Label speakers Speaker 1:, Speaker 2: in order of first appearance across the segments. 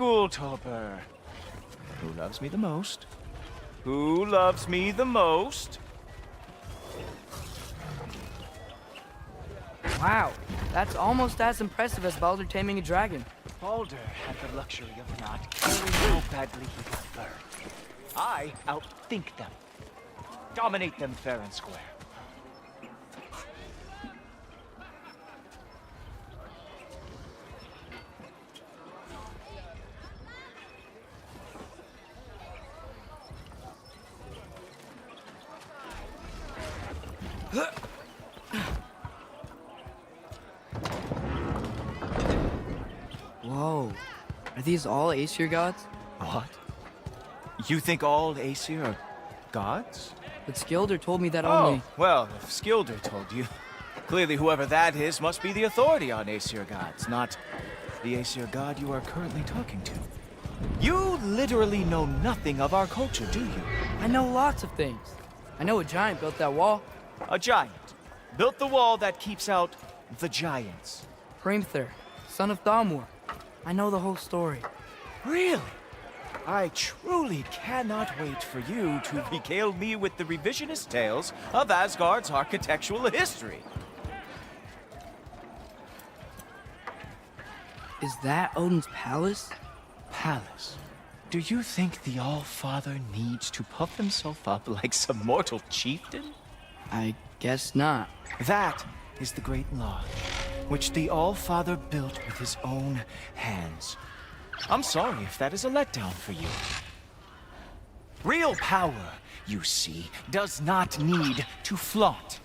Speaker 1: Skulltober. Who loves me the most? Who loves me the most?
Speaker 2: Wow, that's almost as impressive as Baldur taming a dragon.
Speaker 1: Baldur had the luxury of not caring how badly he got burned. I outthink them. Dominate them fair and square.
Speaker 2: Whoa, are these all Aesir gods?
Speaker 1: What? You think all Aesir are gods?
Speaker 2: But Skilder told me that only...
Speaker 1: Oh, well, if Skilder told you, clearly whoever that is must be the authority on Aesir gods, not the Aesir god you are currently talking to. You literally know nothing of our culture, do you?
Speaker 2: I know lots of things. I know a giant built that wall.
Speaker 1: A giant built the wall that keeps out the giants.
Speaker 2: Hrimthur, son of Thamur. I know the whole story.
Speaker 1: Really? I truly cannot wait for you to regale me with the revisionist tales of Asgard's architectural history.
Speaker 2: Is that Odin's palace?
Speaker 1: Palace? Do you think the All-Father needs to puff himself up like some mortal chieftain?
Speaker 2: I guess not.
Speaker 1: That is the Great Lodge, which the All-Father built with his own hands. I'm sorry if that is a letdown for you. Real power, you see, does not need to flaunt.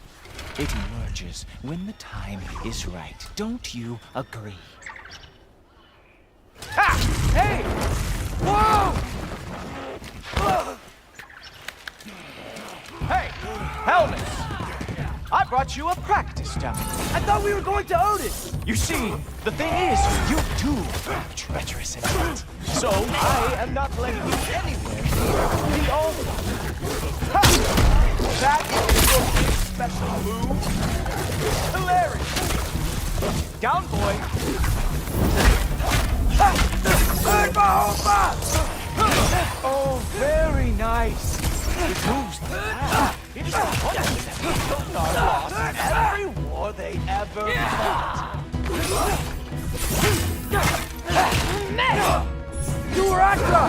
Speaker 1: It emerges when the time is right. Don't you agree? Ha! Hey! Whoa! Hey! Helmets! I brought you a practice down.
Speaker 2: I thought we were going to Odin!
Speaker 1: You see, the thing is, you too are treacherous and hot. So, I am not letting you anywhere near the All-Father. That is your big special move. Hilarious. Down, boy. Oh, very nice. It moves the path. It's a wonder that the Jotun lost every war they ever fought.
Speaker 2: You were Akra!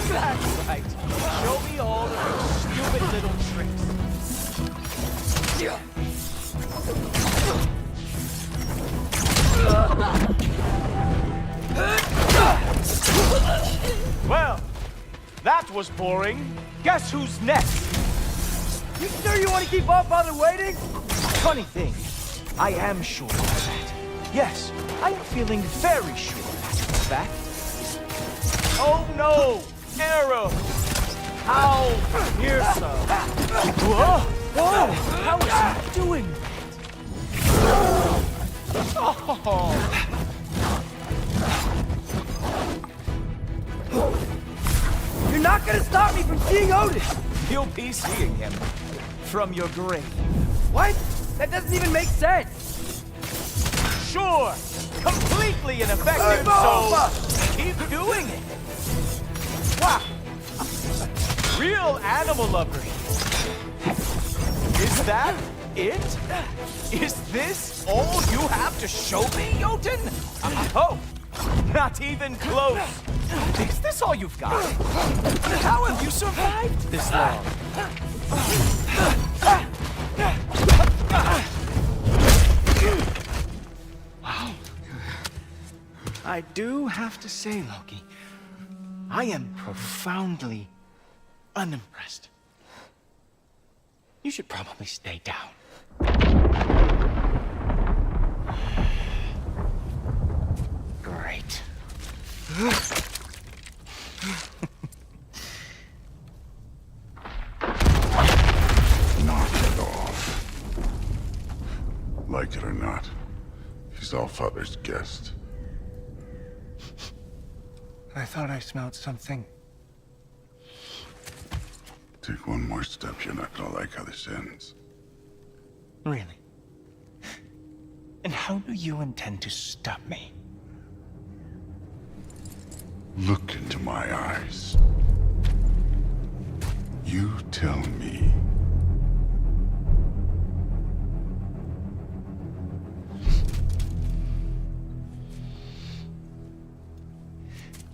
Speaker 1: That's right. Show me all of your stupid little tricks. Well, that was boring. Guess who's next?
Speaker 2: You sure you want to keep up while they're waiting?
Speaker 1: Funny thing, I am sure of that. Yes, I am feeling very sure, as a fact. Oh no! Arrow! How fearsome! Whoa! Whoa! How is he doing that? Oh!
Speaker 2: You're not gonna stop me from seeing Odin!
Speaker 1: You'll be seeing him from your grave.
Speaker 2: What? That doesn't even make sense!
Speaker 1: Sure! Completely ineffective, so keep doing it! Wow! Real animal lovery. Is that it? Is this all you have to show me, Jotun? Oh, not even close. Is this all you've got? How have you survived this long? Wow. I do have to say, Loki, I am profoundly unimpressed. You should probably stay down. Great.
Speaker 3: Knock it off. Like it or not, he's Allfather's guest.
Speaker 1: I thought I smelled something.
Speaker 3: Take one more step, you're not gonna like how this ends.
Speaker 1: Really? And how do you intend to stop me?
Speaker 3: Look into my eyes. You tell me.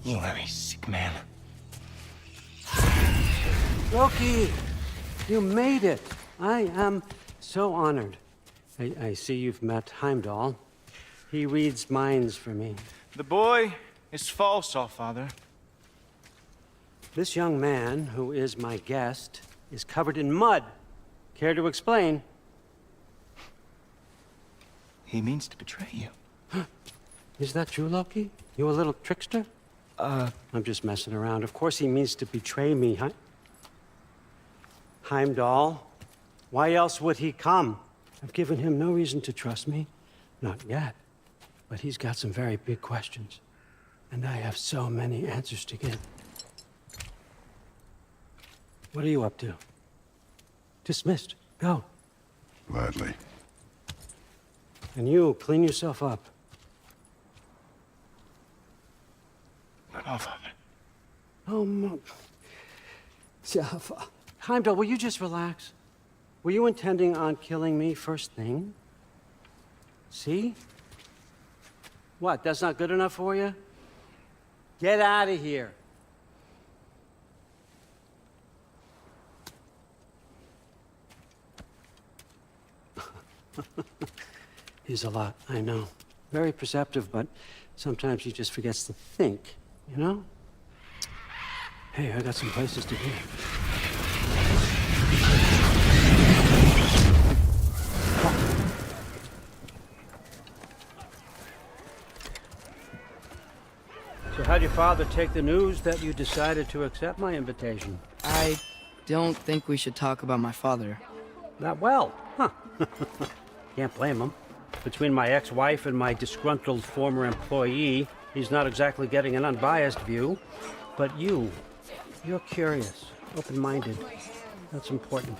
Speaker 1: You very sick man.
Speaker 4: Loki, you made it. I am so honored. I see you've met Heimdall. He reads minds for me.
Speaker 1: The boy is false, Allfather.
Speaker 4: This young man, who is my guest, is covered in mud. Care to explain?
Speaker 1: He means to betray you.
Speaker 4: Is that true, Loki? You a little trickster? I'm just messing around. Of course he means to betray me, Heimdall. Why else would he come? I've given him no reason to trust me. Not yet. But he's got some very big questions. And I have so many answers to give. What are you up to? Dismissed. Go.
Speaker 3: Gladly.
Speaker 4: And you, clean yourself up.
Speaker 1: But Allfather.
Speaker 4: Oh, no. Jaffa. Heimdall, will you just relax? Were you intending on killing me first thing? See? What, that's not good enough for you? Get out of here. He's a lot, I know. Very perceptive, but sometimes he just forgets to think, you know? Hey, I got some places to be. So how'd your father take the news that you decided to accept my invitation?
Speaker 2: I don't think we should talk about my father.
Speaker 4: Not well, huh? Can't blame him. Between my ex-wife and my disgruntled former employee, he's not exactly getting an unbiased view. But you're curious, open-minded. That's important.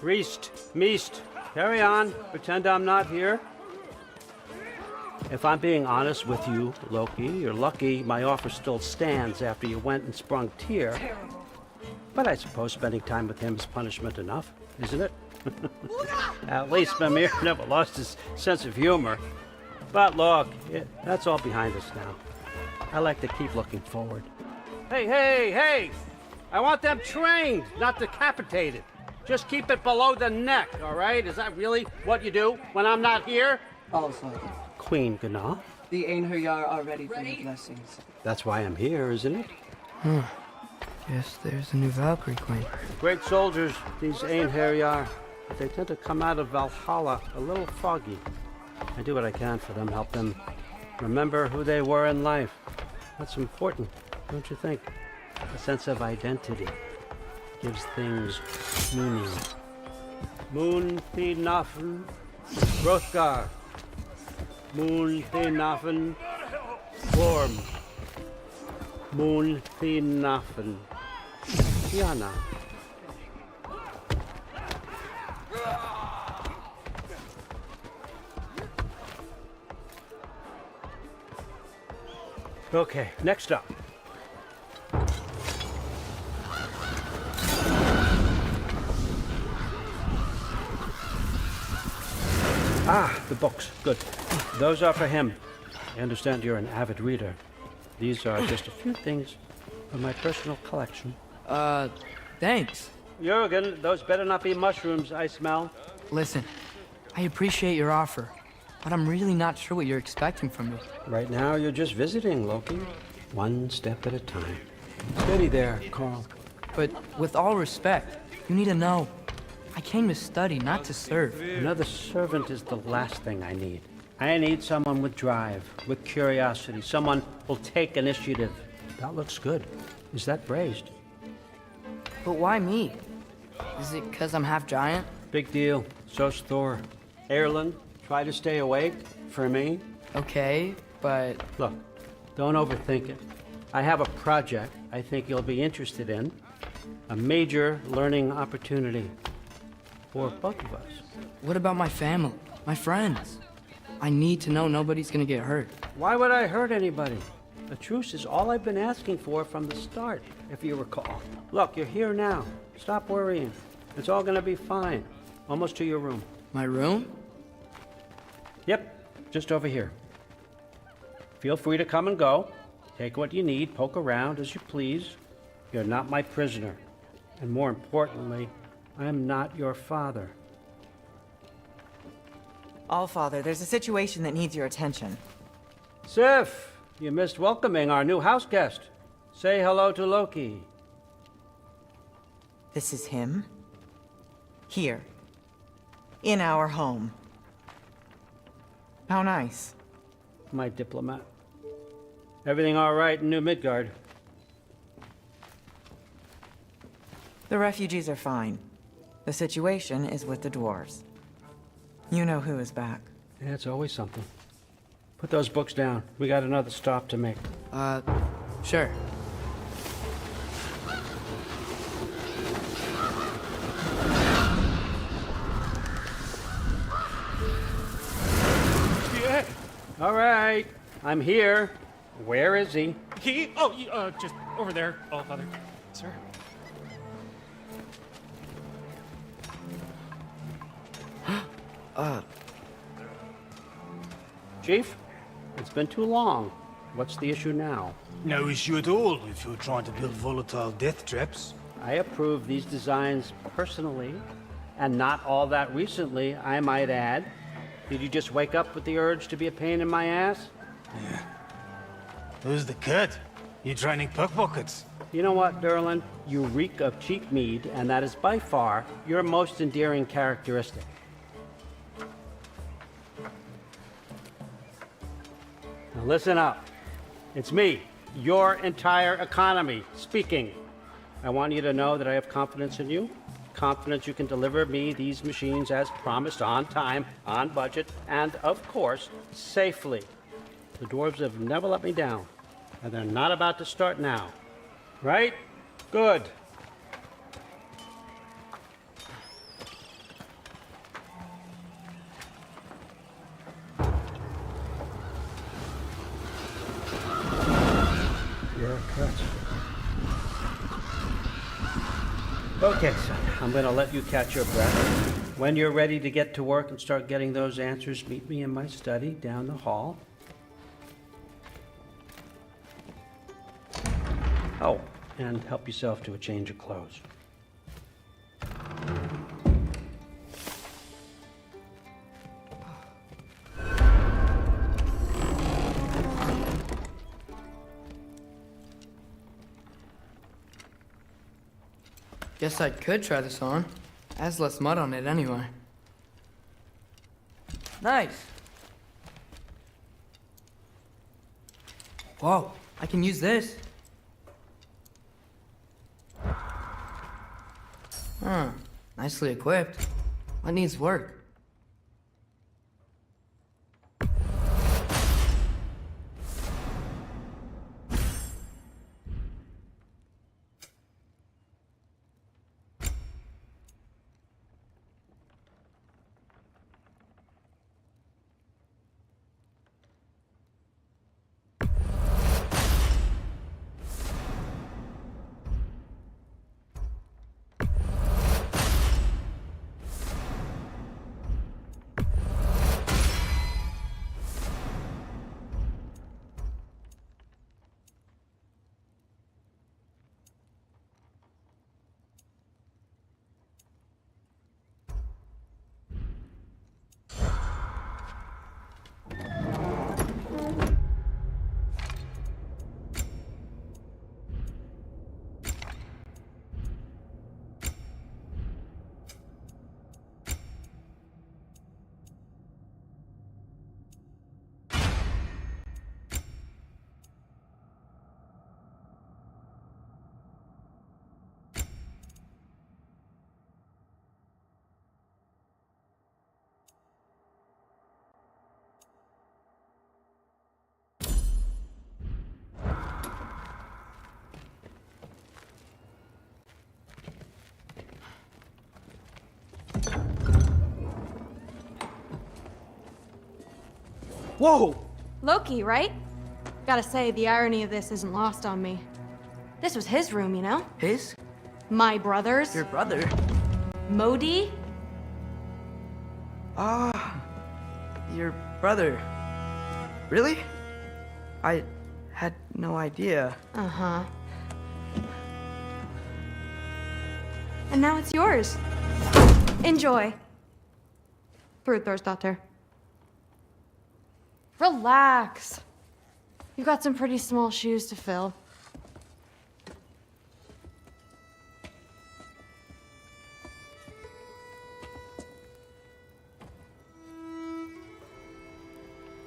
Speaker 4: Reist, Meest, carry on. Pretend I'm not here. If I'm being honest with you, Loki, you're lucky my offer still stands after you went and sprung Tyr. But I suppose spending time with him is punishment enough, isn't it? At least Mimir never lost his sense of humor. But look, that's all behind us now. I like to keep looking forward. Hey! I want them trained, not decapitated. Just keep it below the neck, all right? Is that really what you do when I'm not here?
Speaker 5: Allfather,
Speaker 4: Queen Gná.
Speaker 5: the Einherjar are ready for your blessings.
Speaker 4: That's why I'm here, isn't it?
Speaker 2: Guess there's a new Valkyrie Queen.
Speaker 4: Great soldiers, these Einherjar. But they tend to come out of Valhalla a little foggy. I do what I can for them, help them remember who they were in life. That's important, don't you think? A sense of identity gives things meaning. Moon Thinafen, Hrothgar. Moon Thinafen, Worm. Moon Thinafen, Tiana. Okay, next up. Ah, the books. Good. Those are for him. I understand you're an avid reader. These are just a few things from my personal collection.
Speaker 2: Thanks.
Speaker 4: Jurgen, those better not be mushrooms I smell.
Speaker 2: Listen, I appreciate your offer, but I'm really not sure what you're expecting from me.
Speaker 4: Right now, you're just visiting, Loki. One step at a time. Steady there, Carl.
Speaker 2: But with all respect, you need to know, I came to study, not to serve.
Speaker 4: Another servant is the last thing I need. I need someone with drive, with curiosity, someone who'll take initiative. That looks good. Is that braised?
Speaker 2: But why me? Is it because I'm half giant?
Speaker 4: Big deal. So's Thor. Erlen, try to stay awake for me.
Speaker 2: Okay, but
Speaker 4: Look, don't overthink it. I have a project I think you'll be interested in. A major learning opportunity for both of us.
Speaker 2: what about my family, my friends? I need to know nobody's gonna get hurt.
Speaker 4: Why would I hurt anybody? A truce is all I've been asking for from the start, if you recall. Look, you're here now. Stop worrying. It's all gonna be fine. Almost to your room.
Speaker 2: My room?
Speaker 4: Yep, just over here. Feel free to come and go. Take what you need, poke around as you please. You're not my prisoner. And more importantly, I am not your father.
Speaker 6: Allfather, there's a situation that needs your attention.
Speaker 4: Sif, you missed welcoming our new house guest. Say hello to Loki.
Speaker 6: This is him? Here. In our home. How nice.
Speaker 4: My diplomat. Everything all right in New Midgard?
Speaker 6: The refugees are fine. The situation is with the dwarves. You know who is back.
Speaker 4: Yeah, it's always something. Put those books down. We got another stop to make.
Speaker 2: Sure.
Speaker 7: Yeah.
Speaker 4: All right, I'm here. Where is he?
Speaker 7: He? Oh, just over there, Allfather. Sir.
Speaker 4: Chief, it's been too long. What's the issue now?
Speaker 8: No issue at all if you're trying to build volatile death traps.
Speaker 4: I approve these designs personally, and not all that recently, I might add. Did you just wake up with the urge to be a pain in my ass?
Speaker 8: Who's the kid? You training pickpockets?
Speaker 4: You know what, Derlin? You reek of cheap mead, and that is by far your most endearing characteristic. Now listen up. It's me, your entire economy, speaking. I want you to know that I have confidence in you. Confidence you can deliver me these machines as promised, on time, on budget, and of course, safely. The dwarves have never let me down, and they're not about to start now. Right? Good. Okay, son, I'm gonna let you catch your breath. When you're ready to get to work and start getting those answers, meet me in my study down the hall. Oh, and help yourself to a change of clothes.
Speaker 2: Guess I could try this on. Has less mud on it anyway. Nice. Whoa, I can use this. Huh, nicely equipped. What needs work? Whoa!
Speaker 9: Loki, right? Gotta say, the irony of this isn't lost on me. This was his room, you know?
Speaker 2: His?
Speaker 9: My brother's.
Speaker 2: Your brother?
Speaker 9: Modi?
Speaker 2: Ah, your brother. Really? I had no idea.
Speaker 9: Uh-huh. And now it's yours. Enjoy. Brudthorstdotter. Relax. You've got some pretty small shoes to fill.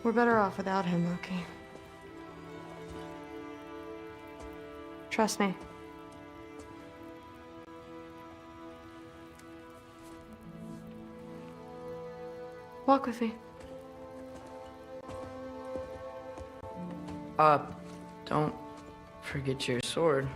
Speaker 9: We're better off without him, Loki. Trust me. Walk with me.
Speaker 2: Don't forget your sword.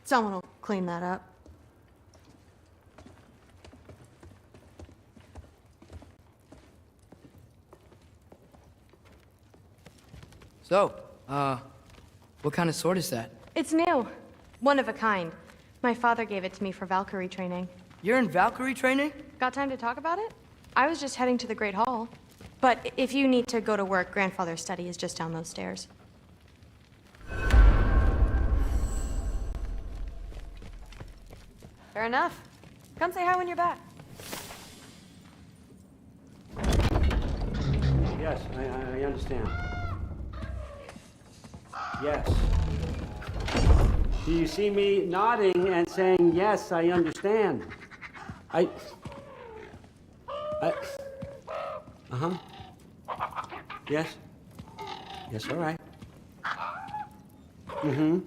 Speaker 9: Someone will clean that up.
Speaker 2: So, what kind of sword is that?
Speaker 9: It's new. One of a kind. My father gave it to me for Valkyrie training.
Speaker 2: You're in Valkyrie training?
Speaker 9: Got time to talk about it? I was just heading to the Great Hall. But if you need to go to work, Grandfather's study is just down those stairs. Fair enough. Come say hi when you're back.
Speaker 4: Yes, I understand. Yes. Do you see me nodding and saying, yes, I understand? Uh-huh. Yes? Yes, all right. Mm-hmm.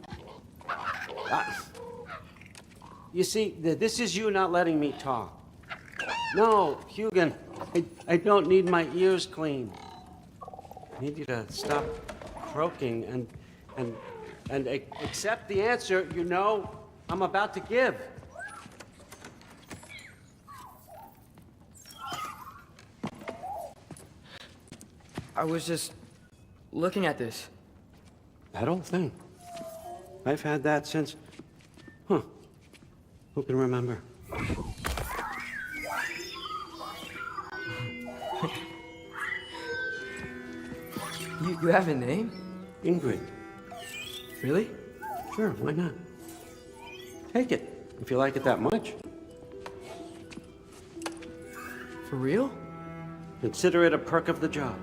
Speaker 4: You see, this is you not letting me talk. No, Hugin, I don't need my ears cleaned. I need you to stop croaking and accept the answer you know I'm about to give.
Speaker 2: I was just looking at this.
Speaker 4: That old thing. I've had that since... Huh. Who can remember?
Speaker 2: You have a name?
Speaker 4: Ingrid.
Speaker 2: Really?
Speaker 4: Sure, why not? Take it, if you like it that much.
Speaker 2: For real?
Speaker 4: Consider it a perk of the job.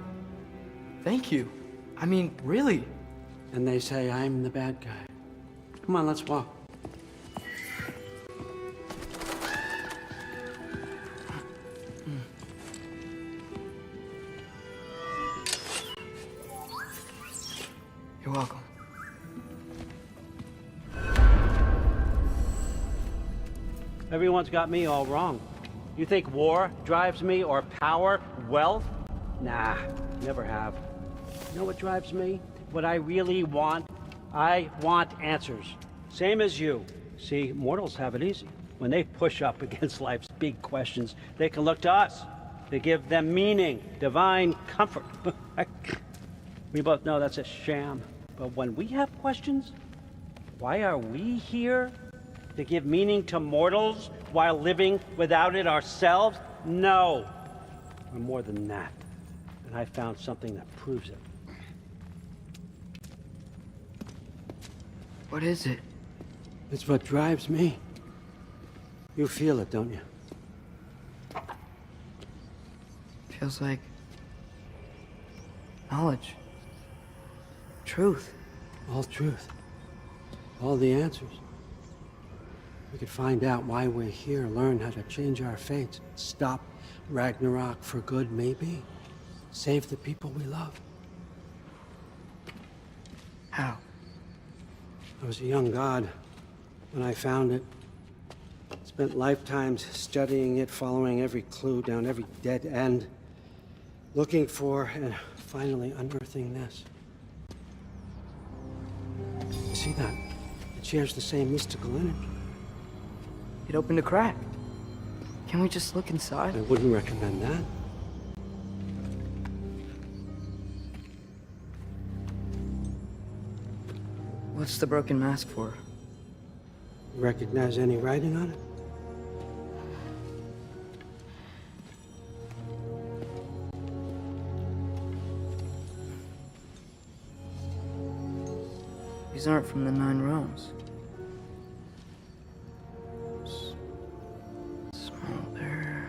Speaker 2: Thank you. I mean, really.
Speaker 4: And they say I'm the bad guy. Come on, let's walk.
Speaker 2: You're welcome.
Speaker 4: Everyone's got me all wrong. You think war drives me, or power, wealth? Nah, never have. You know what drives me? What I really want? I want answers. Same as you. See, mortals have it easy. When they push up against life's big questions, they can look to us. They give them meaning, divine comfort. We both know that's a sham. But when we have questions, why are we here? To give meaning to mortals while living without it ourselves? No. We're more than that. And I found something that proves it.
Speaker 2: What is it?
Speaker 4: It's what drives me. You feel it, don't you?
Speaker 2: Feels like knowledge. Truth.
Speaker 4: All truth. All the answers. We could find out why we're here, learn how to change our fates, stop Ragnarok for good, maybe. Save the people we love.
Speaker 2: How?
Speaker 4: I was a young god when I found it. Spent lifetimes studying it, following every clue down every dead end, looking for and finally unearthing this. see that? It shares the same mystical energy.
Speaker 2: It opened a crack. Can we just look inside?
Speaker 4: I wouldn't recommend that.
Speaker 2: What's the broken mask for?
Speaker 4: You recognize any writing on it?
Speaker 2: These aren't from the Nine Realms. Smolder.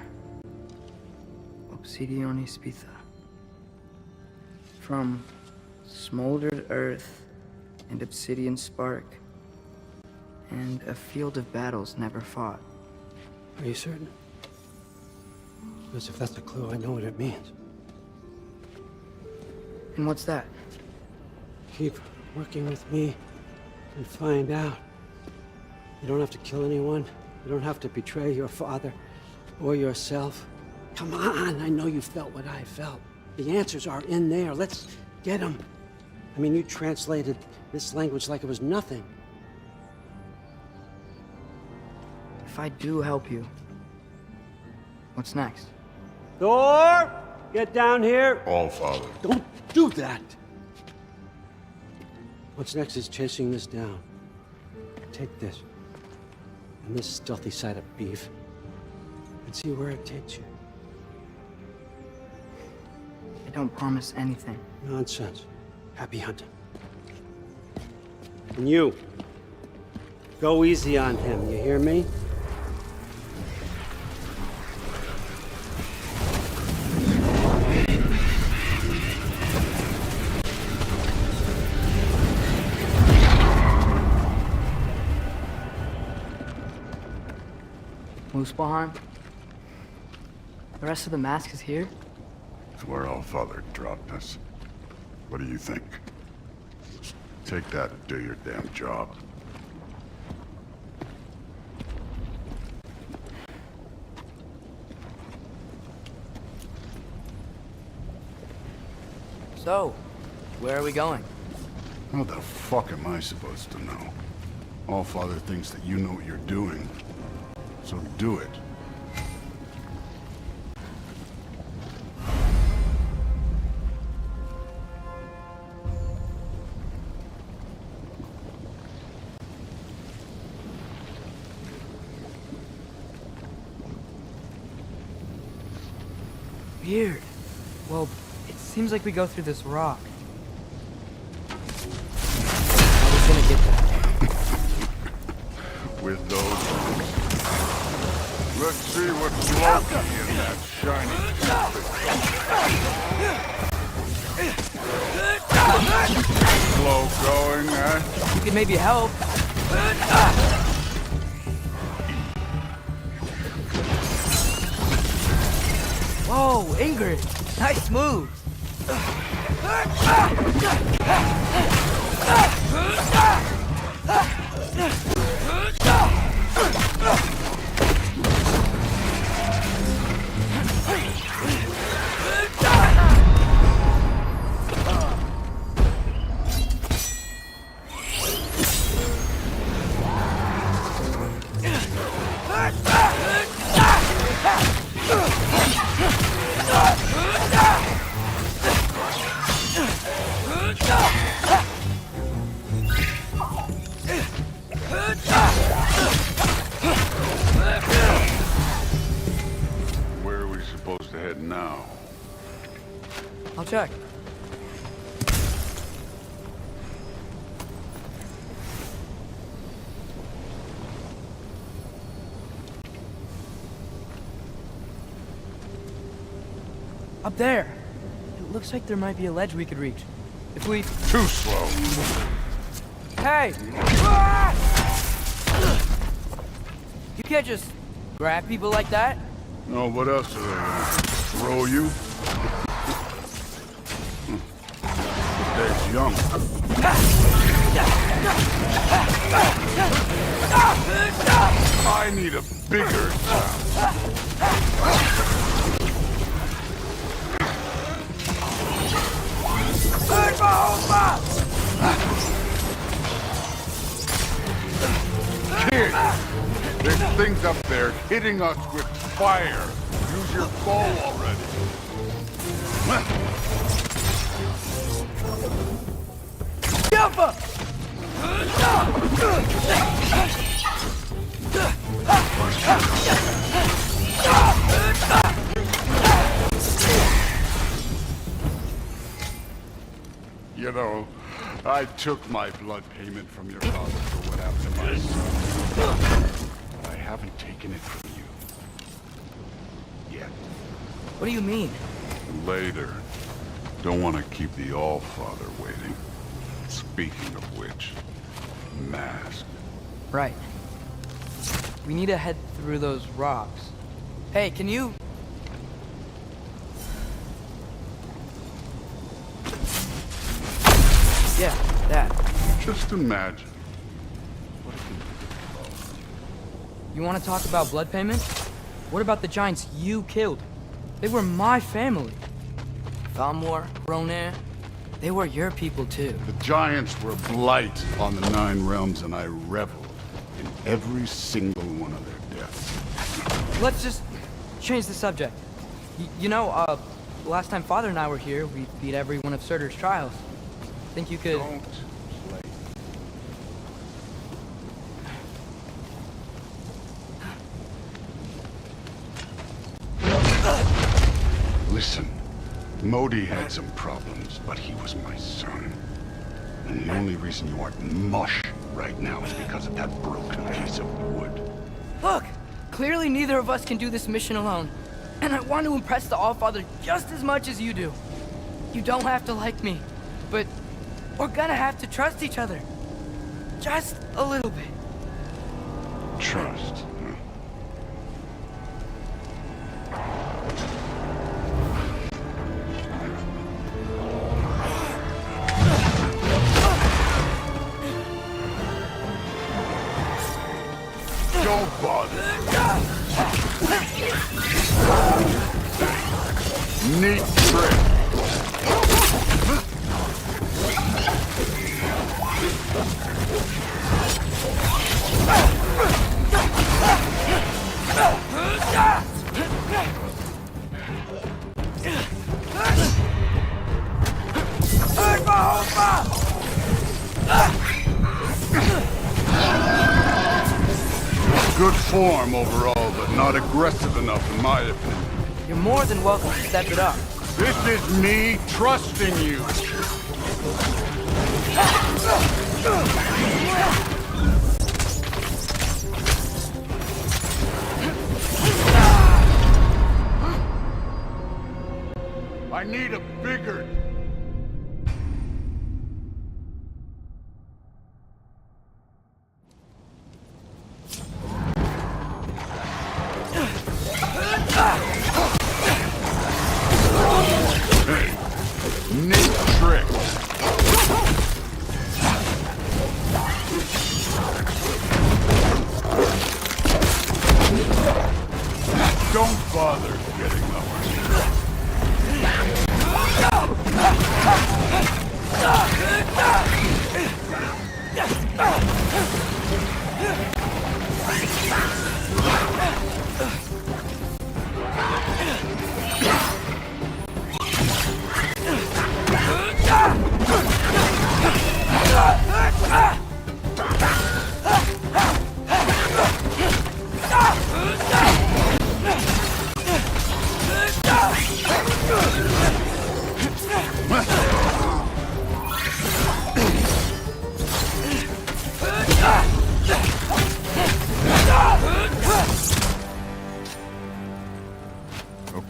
Speaker 2: Obsidione Spitha. From smoldered earth and obsidian spark, and a field of battles never fought.
Speaker 4: Are you certain? Because if that's a clue, I know what it means.
Speaker 2: And what's that?
Speaker 4: Keep working with me and find out. You don't have to kill anyone. You don't have to betray your father or yourself. Come on, I know you felt what I felt. The answers are in there. Let's get them. I mean, you translated this language like it was nothing.
Speaker 2: If I do help you, what's next?
Speaker 4: Thor! Get down here!
Speaker 3: All Father.
Speaker 4: Don't do that! What's next is chasing this down. Take this, and this stealthy side of beef, and see where it takes you.
Speaker 2: I don't promise anything.
Speaker 4: Nonsense. Happy hunting. And you, go easy on him, you hear me?
Speaker 2: Muspelheim? The rest of the mask is here?
Speaker 3: It's where All Father dropped us. What do you think? Take that and do your damn job.
Speaker 2: So, where are we going?
Speaker 3: How the fuck am I supposed to know? All Father thinks that you know what you're doing. So do it.
Speaker 2: Weird. Well, it seems like we go through this rock. I was gonna get that.
Speaker 3: With those, let's see what's floating in that shiny Slow going, eh?
Speaker 2: You could maybe help. Whoa, Ingrid! Nice move!
Speaker 3: Where are we supposed to head now?
Speaker 2: I'll check. Up there! It looks like there might be a ledge we could reach. If we...
Speaker 3: Too slow.
Speaker 2: Hey! You can't just grab people like that.
Speaker 3: No, what else are they gonna throw you? Dave's young. I need a bigger Kid! There's things up there hitting us with fire. Use your bow already. You know, I took my blood payment from your father for what happened to my son. But I haven't taken it from you. Yet.
Speaker 2: What do you mean?
Speaker 3: Later. Don't want to keep the All-Father waiting. Speaking of which, mask.
Speaker 2: Right. We need to head through those rocks. Hey, can you... Yeah, that.
Speaker 3: Just imagine.
Speaker 2: You want to talk about blood payment? What about the giants you killed? They were my family. Thamor, Ronair, they were your people too.
Speaker 3: The giants were blight on the 9 realms, and I reveled in every single one of their deaths.
Speaker 2: Let's just change the subject. You know, last time Father and I were here, we beat every one of Surtur's trials. Think you could...
Speaker 3: Don't play. Listen, Modi had some problems, but he was my son. And the only reason you aren't mush right now is because of that broken piece of wood.
Speaker 2: Look! Clearly neither of us can do this mission alone. And I want to impress the All-Father just as much as you do. You don't have to like me, but we're gonna have to trust each other. Just a little bit.
Speaker 3: Trust. Don't bother. Neat trick. Good form overall, but not aggressive enough in my opinion.
Speaker 2: You're more than welcome to step it up.
Speaker 3: This is me trusting you. I need a bigger... Neat trick. Don't bother getting up.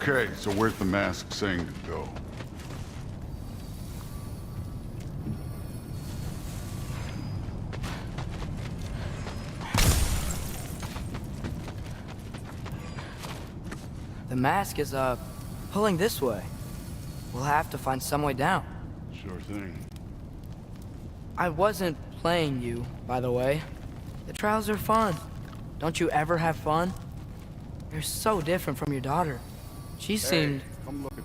Speaker 3: Okay, so where's the mask saying to go?
Speaker 2: The mask is, pulling this way. We'll have to find some way down.
Speaker 3: Sure thing.
Speaker 2: I wasn't playing you, by the way. The trials are fun. Don't you ever have fun? You're so different from your daughter. She seemed...
Speaker 3: Hey, come look at this.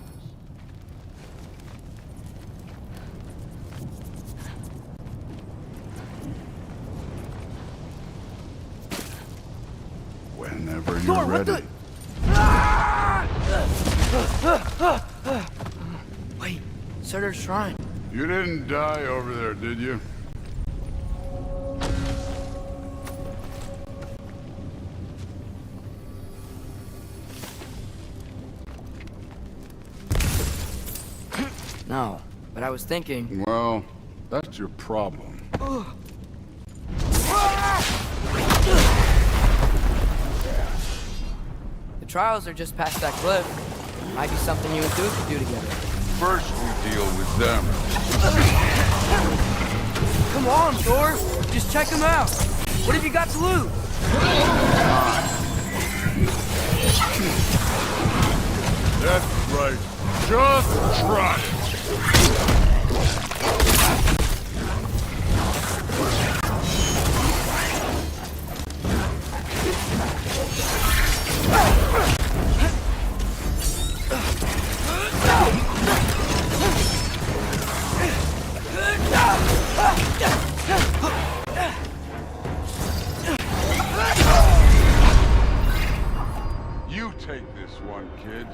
Speaker 3: Whenever you're
Speaker 2: Thor, what
Speaker 3: ready.
Speaker 2: Wait, Surtur's shrine.
Speaker 3: You didn't die over there, did you?
Speaker 2: No, but I was thinking...
Speaker 3: Well, that's your problem.
Speaker 2: The trials are just past that cliff. Might be something you and Duke could do together.
Speaker 3: First we deal with them.
Speaker 2: Come on, Thor! Just check them out! What have you got to lose?
Speaker 3: That's right. Just try it. You take this one, kid.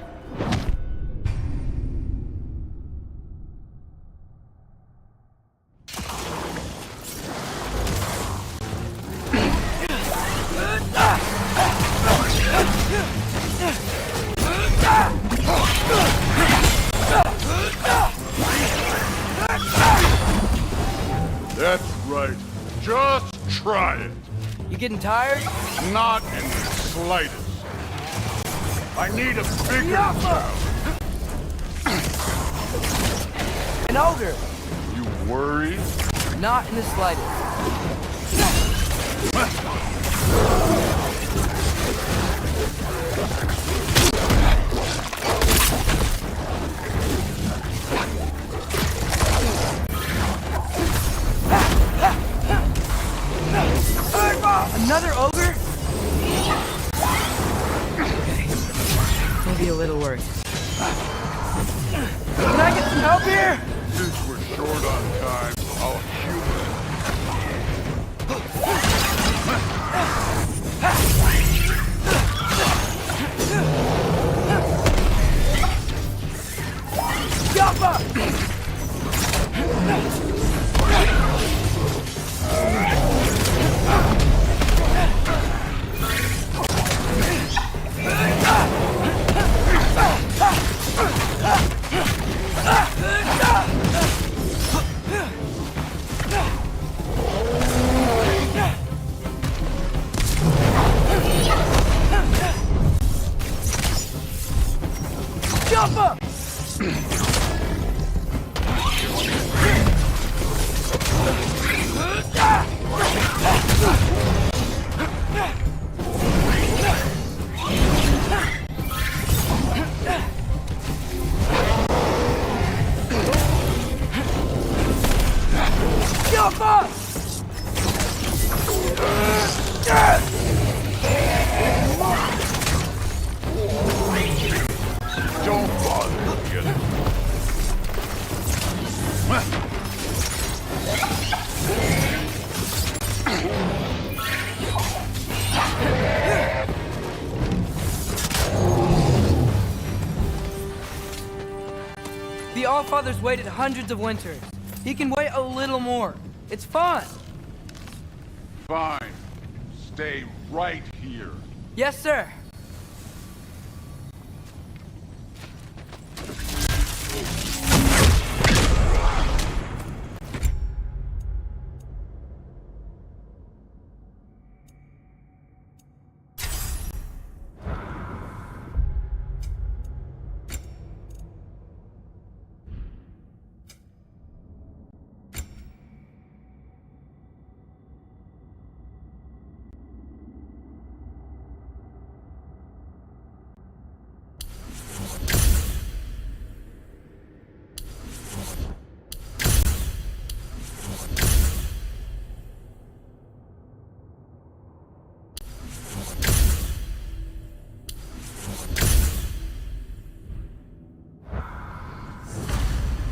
Speaker 3: That's right. Just try it.
Speaker 2: You getting tired?
Speaker 3: Not in the slightest. I need a bigger town.
Speaker 2: An ogre!
Speaker 3: You worried?
Speaker 2: Not in the slightest. Another ogre? Okay. Maybe a little worse. Can I get some help here?
Speaker 3: Since we're short on time, I'll humor
Speaker 2: Jump up! Jump up!
Speaker 3: Don't bother, kid.
Speaker 2: The Allfather's waited hundreds of winters. He can wait a little more. It's fun.
Speaker 3: Fine. Stay right here.
Speaker 2: Yes, sir.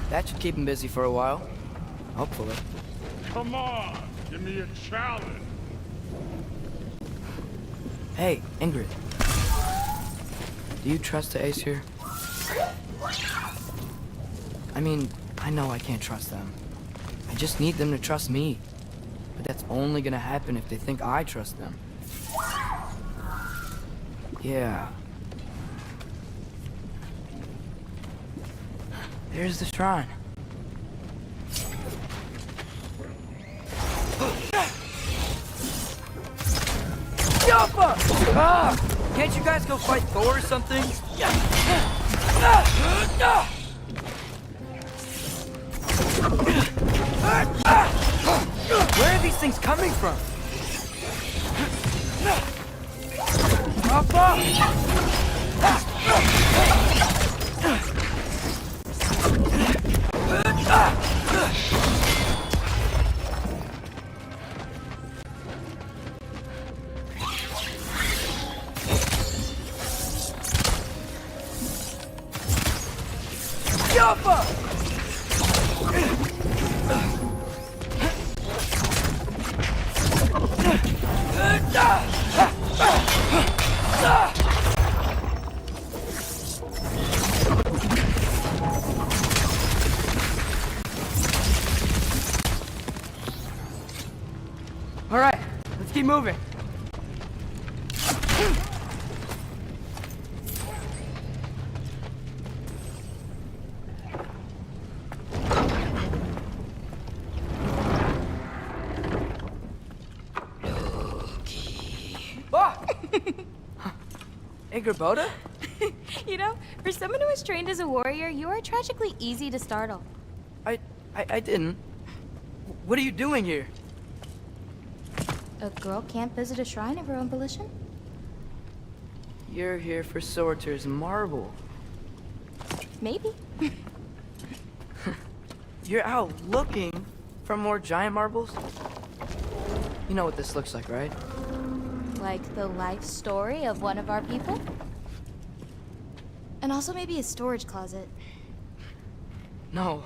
Speaker 2: That should keep him busy for a while. Hopefully.
Speaker 3: Come on, give me a challenge.
Speaker 2: Hey, Ingrid. Do you trust the Aesir? I mean, I know I can't trust them. I just need them to trust me. But that's only gonna happen if they think I trust them. Yeah. There's the shrine. Yappa! Ah! Can't you guys go fight Thor or something? Where are these things coming from? All right, let's keep moving. Ingrid?
Speaker 10: You know, for someone who is trained as a warrior, you are tragically easy to startle.
Speaker 2: I didn't. What are you doing here?
Speaker 10: A girl can't visit a shrine of her own volition?
Speaker 2: You're here for Sorter's marble.
Speaker 10: Maybe.
Speaker 2: You're out looking for more giant marbles? You know what this looks like, right?
Speaker 10: Like the life story of one of our people? And also maybe a storage closet.
Speaker 2: No.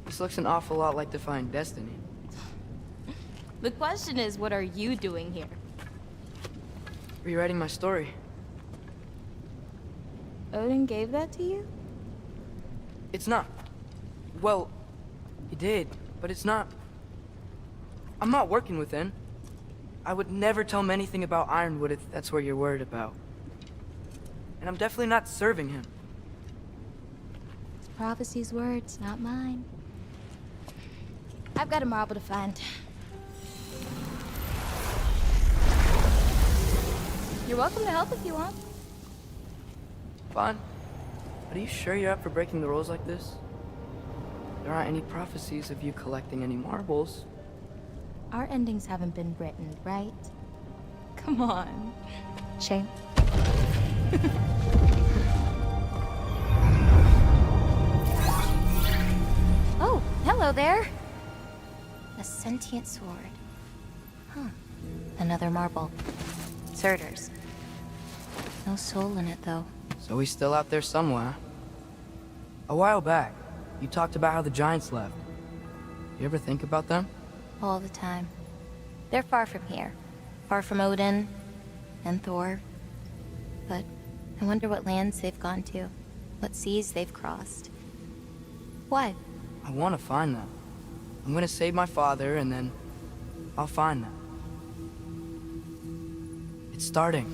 Speaker 2: This looks an awful lot like Defying Destiny.
Speaker 10: The question is, what are you doing here?
Speaker 2: Rewriting my story.
Speaker 10: Odin gave that to you?
Speaker 2: It's not. Well, he did, but it's not. I'm not working with him. I would never tell him anything about Ironwood if that's what you're worried about. And I'm definitely not serving him.
Speaker 10: It's prophecy's words, not mine. I've got a marble to find. You're welcome to help if you want.
Speaker 2: Fine. But are you sure you're up for breaking the rules like this? There aren't any prophecies of you collecting any marbles.
Speaker 10: Our endings haven't been written, right? Come on. Shame. Oh, hello there. A sentient sword. Huh. Another marble. Surtur's. No soul in it, though.
Speaker 2: So he's still out there somewhere. A while back, you talked about how the giants left. You ever think about them?
Speaker 10: All the time. They're far from here. Far from Odin and Thor. But I wonder what lands they've gone to. What seas they've crossed. Why?
Speaker 2: I want to find them. I'm gonna save my father, and then I'll find them. It's starting.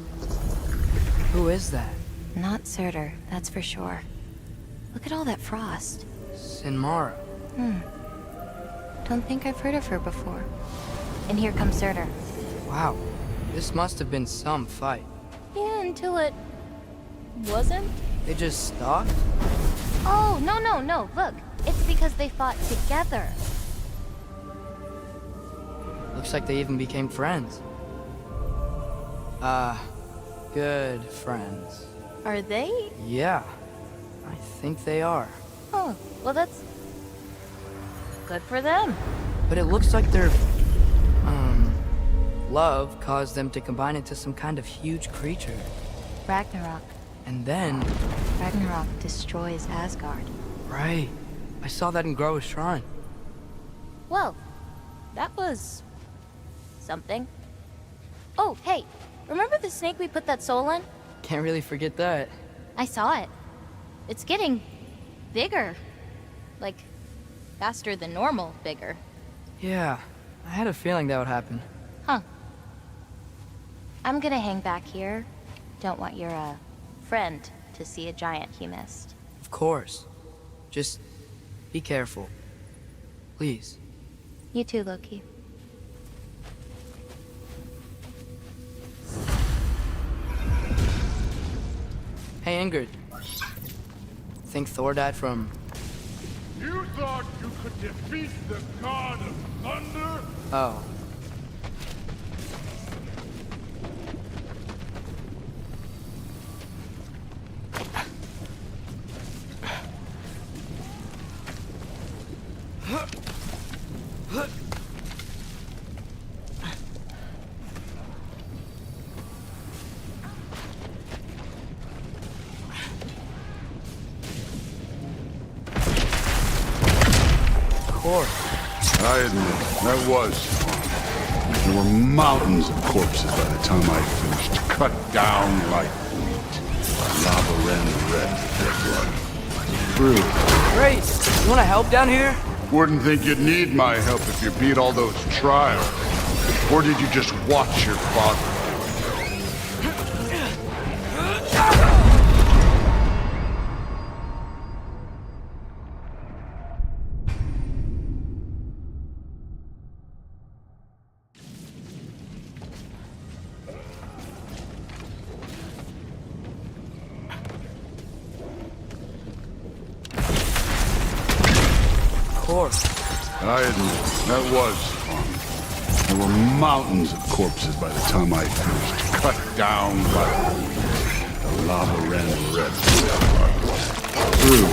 Speaker 2: Who is that?
Speaker 10: Not Surtur, that's for sure. Look at all that frost.
Speaker 2: Sinmara.
Speaker 10: Don't think I've heard of her before. And here comes Surtur.
Speaker 2: Wow. This must have been some fight.
Speaker 10: Yeah, until it... wasn't?
Speaker 2: They just stalked?
Speaker 10: Oh, no. Look, it's because they fought together.
Speaker 2: Looks like they even became friends. Good friends.
Speaker 10: Are they?
Speaker 2: Yeah, I think they are.
Speaker 10: Oh, well that's... good for them.
Speaker 2: But it looks like their, love caused them to combine into some kind of huge creature.
Speaker 10: Ragnarok.
Speaker 2: And then...
Speaker 10: Ragnarok destroys Asgard.
Speaker 2: Right. I saw that in Groa's shrine.
Speaker 10: Well, that was... something. Oh, hey, remember the snake we put that soul in?
Speaker 2: Can't really forget that.
Speaker 10: I saw it. It's getting bigger. Like, faster than normal bigger.
Speaker 2: Yeah, I had a feeling that would happen.
Speaker 10: Huh. I'm gonna hang back here. Don't want your, friend to see a giant he missed.
Speaker 2: Of course. Just be careful. Please.
Speaker 10: You too, Loki.
Speaker 2: Hey, Ingrid. Think Thor died from...
Speaker 3: You thought you could defeat the god of thunder?
Speaker 2: Oh.
Speaker 3: I admit, that was fun. There were mountains of corpses by the time I finished, cut down like wheat. Lava ran red with their blood. True.
Speaker 2: Great! You wanna help down here?
Speaker 3: Wouldn't think you'd need my help if you beat all those trials. Or did you just watch your father? I admit, that was fun. There were mountains of corpses by the time I finished, cut down like wheat. The lava ran red with their blood. True.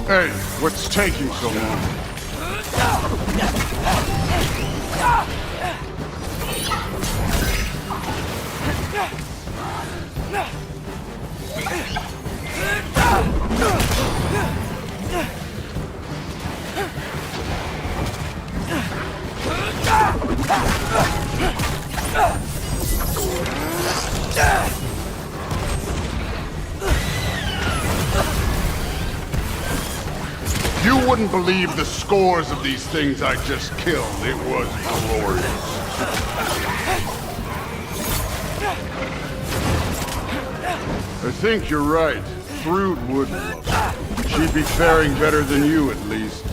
Speaker 3: Hey, what's taking so long? You wouldn't believe the scores of these things I just killed. It was glorious. I think you're right. Thrud would love it. She'd be faring better than you, at least.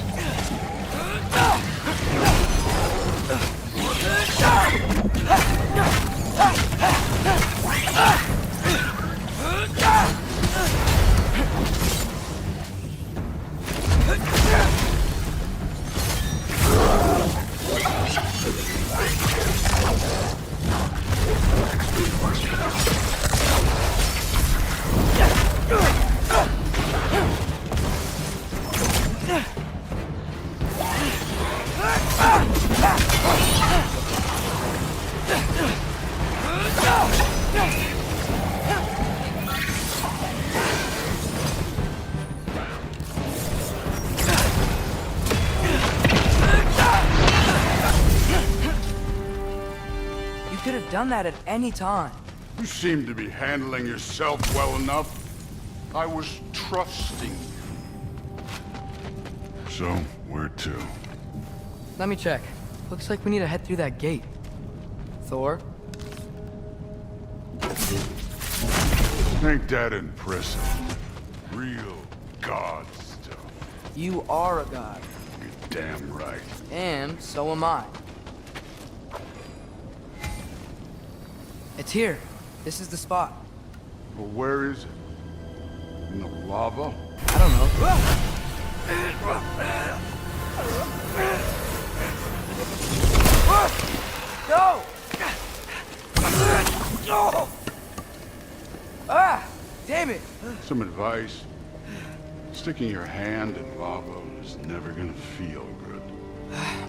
Speaker 2: You could have done that at any time.
Speaker 3: You seem to be handling yourself well enough. I was trusting you. So, where to?
Speaker 2: Let me check. Looks like we need to head through that gate. Thor?
Speaker 3: Ain't that impressive? Real god stuff.
Speaker 2: You are a god.
Speaker 3: You're damn right.
Speaker 2: And so am I. It's here. This is the spot.
Speaker 3: Well, where is it? In the lava?
Speaker 2: I don't know. No! No! Ah! Damn it!
Speaker 3: Some advice. Sticking your hand in lava is never gonna feel good.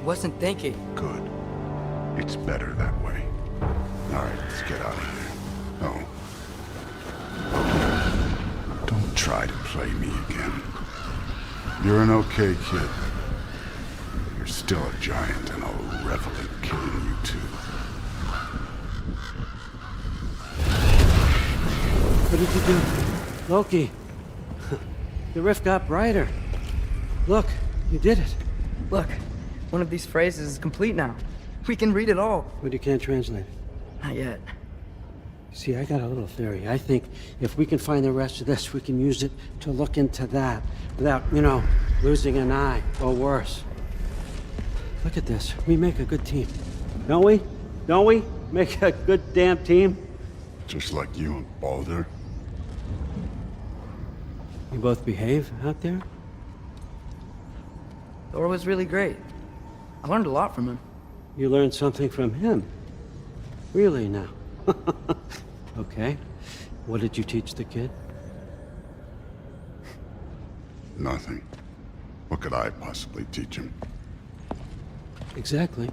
Speaker 2: Wasn't thinking.
Speaker 3: Good. It's better that way. All right, let's get out of here. Oh. Don't try to play me again. You're an okay kid. You're still a giant, and I'll revel in killing you too.
Speaker 4: What did you do? Loki. The rift got brighter. Look, you did it.
Speaker 2: Look, one of these phrases is complete now. We can read it all.
Speaker 4: But you can't translate it.
Speaker 2: Not yet.
Speaker 4: See, I got a little theory. I think if we can find the rest of this, we can use it to look into that without, losing an eye or worse. Look at this. We make a good team. Don't we? Don't we? Make a good damn team?
Speaker 3: Just like you and Baldur.
Speaker 4: You both behave out there?
Speaker 2: Thor was really great. I learned a lot from him.
Speaker 4: You learned something from him? Really now? Okay. What did you teach the kid?
Speaker 3: Nothing. What could I possibly teach him?
Speaker 4: Exactly.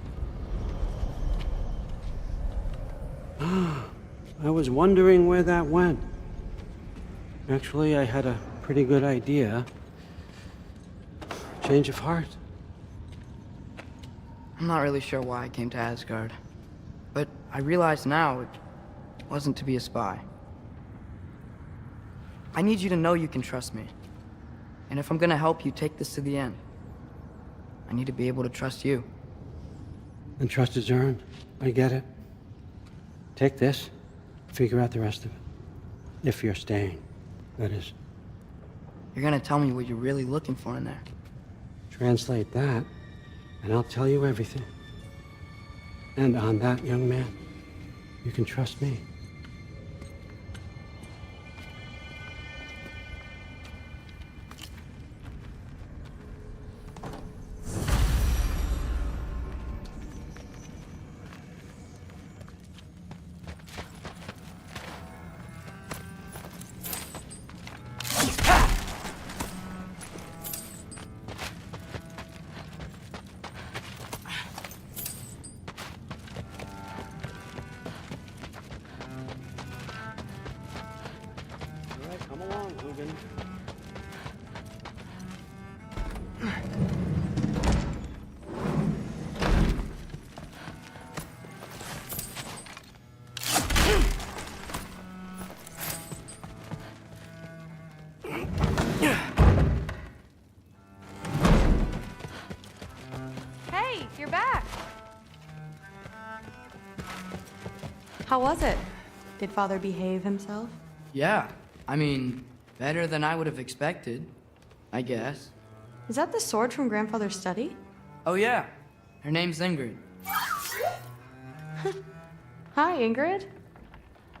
Speaker 4: I was wondering where that went. Actually, I had a pretty good idea. Change of heart.
Speaker 2: I'm not really sure why I came to Asgard. But I realize now it wasn't to be a spy. I need you to know you can trust me. And if I'm gonna help you take this to the end, I need to be able to trust you.
Speaker 4: And trust is earned. I get it. Take this, figure out the rest of it. If you're staying, that is.
Speaker 2: You're gonna tell me what you're really looking for in there.
Speaker 4: Translate that, and I'll tell you everything. And on that, young man, you can trust me. All right, come along, Hugin.
Speaker 9: Hey, you're back. How was it? Did Father behave himself?
Speaker 2: Yeah, I mean, better than I would have expected, I guess.
Speaker 9: Is that the sword from Grandfather's study?
Speaker 2: Oh yeah, her name's Ingrid.
Speaker 9: Hi, Ingrid.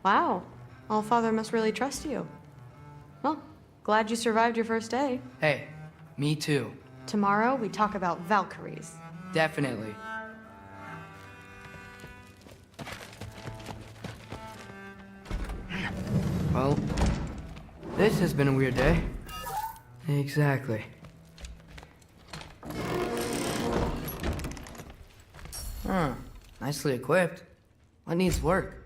Speaker 9: Wow, Allfather must really trust you. Well, glad you survived your first day.
Speaker 2: Hey, me too.
Speaker 9: Tomorrow, we talk about Valkyries.
Speaker 2: Definitely. Well, this has been a weird day. Exactly. Huh. Nicely equipped. What needs work?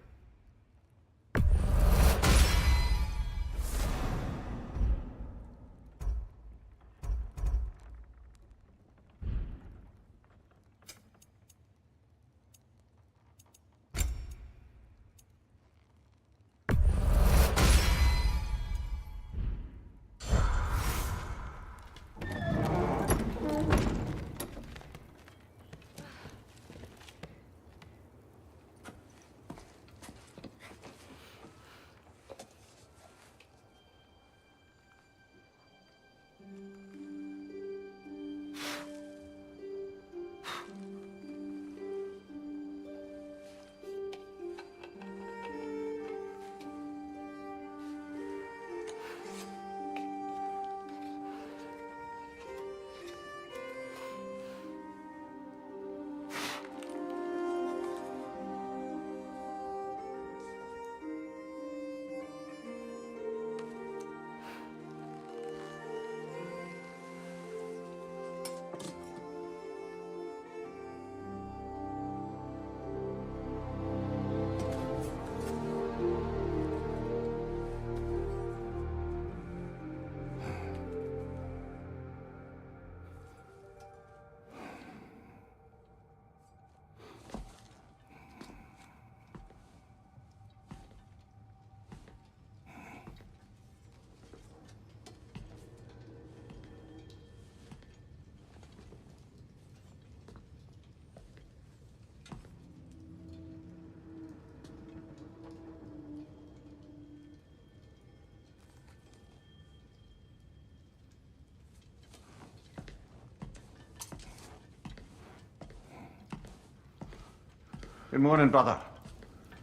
Speaker 11: Good morning, brother.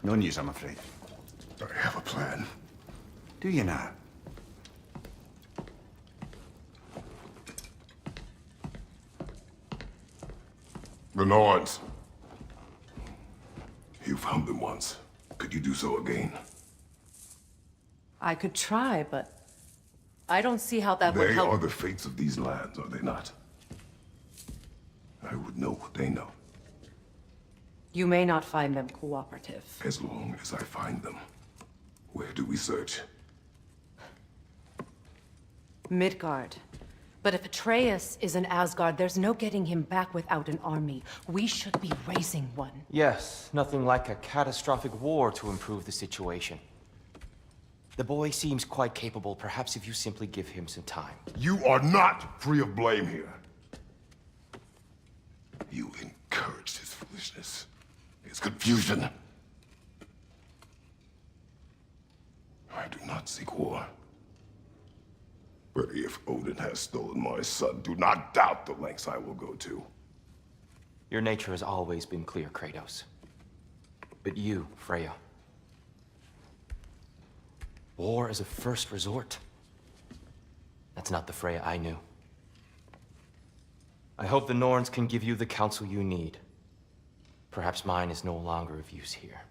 Speaker 11: No news, I'm afraid.
Speaker 3: I have a plan.
Speaker 11: Do you now?
Speaker 12: The Norns. You found them once. Could you do so again?
Speaker 13: I could try, but I don't see how that would
Speaker 12: They
Speaker 13: help.
Speaker 12: are the fates of these lands, are they not? I would know what they know,
Speaker 13: You may not find them cooperative.
Speaker 12: as long as I find them. Where do we search?
Speaker 13: Midgard. But if Atreus is in Asgard, there's no getting him back without an army. We should be raising one.
Speaker 1: Yes, nothing like a catastrophic war to improve the situation. The boy seems quite capable. Perhaps if you simply give him some time.
Speaker 12: You are not free of blame here. You encouraged his foolishness, his confusion. I do not seek war. But if Odin has stolen my son, do not doubt the lengths I will go to.
Speaker 1: Your nature has always been clear, Kratos. But you, Freya. War is a first resort. That's not the Freya I knew. I hope the Norns can give you the counsel you need. Perhaps mine is no longer of use here.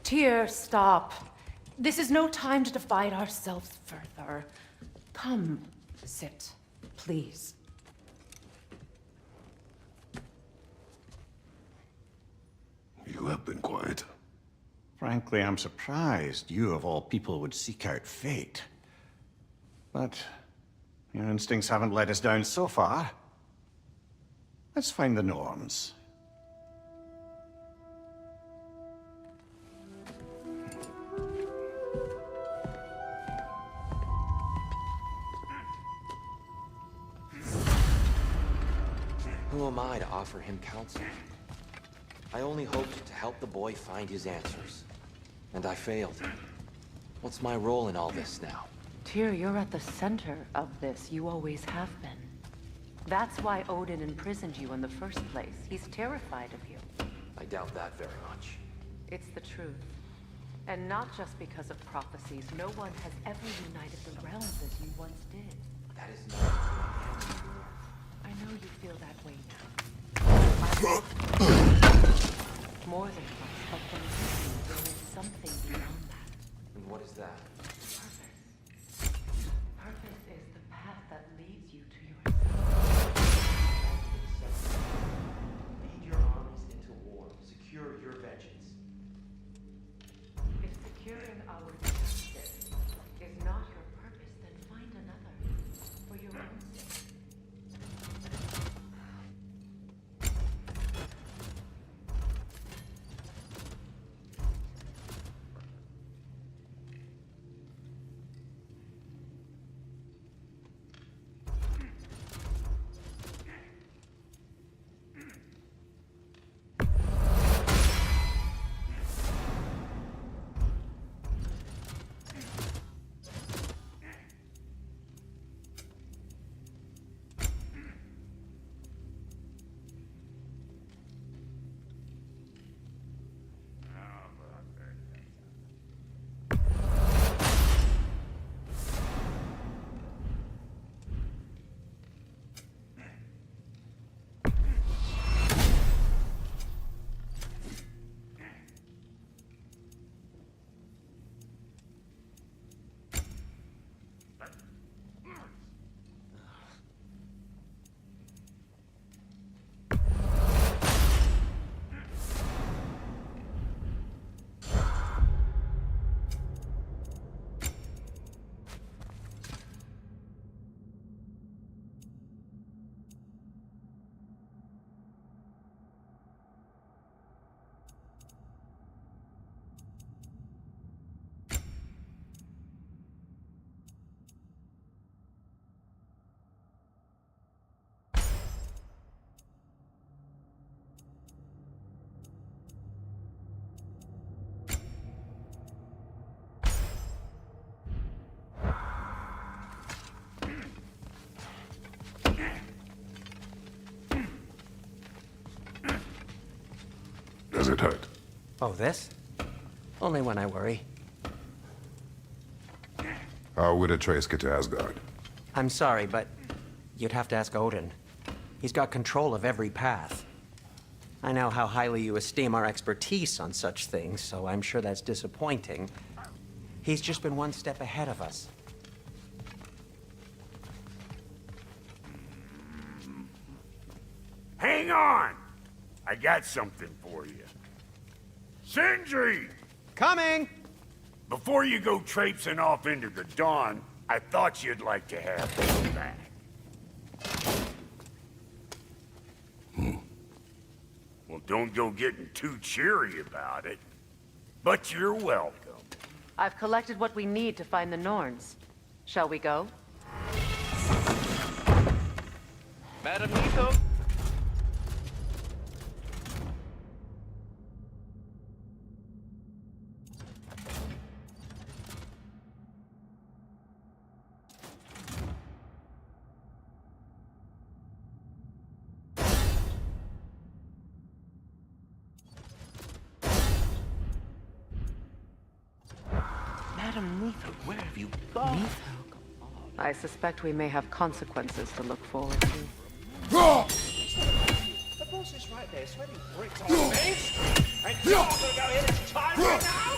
Speaker 13: Tyr, stop. This is no time to divide ourselves further. Come, sit, please.
Speaker 12: You have been quiet.
Speaker 11: Frankly, I'm surprised you, of all people, would seek out fate. But your instincts haven't let us down so far. Let's find the Norns.
Speaker 1: Who am I to offer him counsel? I only hoped to help the boy find his answers. And I failed. What's my role in all this now?
Speaker 14: Tyr, you're at the center of this. You always have been. That's why Odin imprisoned you in the first place. He's terrified of you.
Speaker 1: I doubt that very much.
Speaker 14: It's the truth. And not just because of prophecies. No one has ever united the realms as you once did.
Speaker 1: That is not...
Speaker 14: I know you feel that way now. More than once, but believe me, there is something beyond that.
Speaker 1: And what is that?
Speaker 14: Purpose. Purpose is the path that leads you to yourself.
Speaker 1: Lead your armies into war. Secure your vengeance.
Speaker 14: If securing our justice is not your purpose, then find another.
Speaker 12: it hurt?
Speaker 15: Oh, this? Only when I worry.
Speaker 12: How would Atreus get to Asgard?
Speaker 15: I'm sorry, but you'd have to ask Odin. He's got control of every path. I know how highly you esteem our expertise on such things, so I'm sure that's disappointing. He's just been one step ahead of us.
Speaker 16: Hang on! I got something for you. Sindri!
Speaker 15: Coming!
Speaker 16: Before you go traipsing off into the dawn, I thought you'd like to have this back. Well, don't go getting too cheery about it. But you're welcome.
Speaker 14: I've collected what we need to find the Norns. Shall we go?
Speaker 17: Madam Nito? Madam Nito, where have you gone?
Speaker 14: I suspect we may have consequences to look forward to.
Speaker 17: The boss is right there, sweating bricks on his face. And you're not gonna go in his time right now?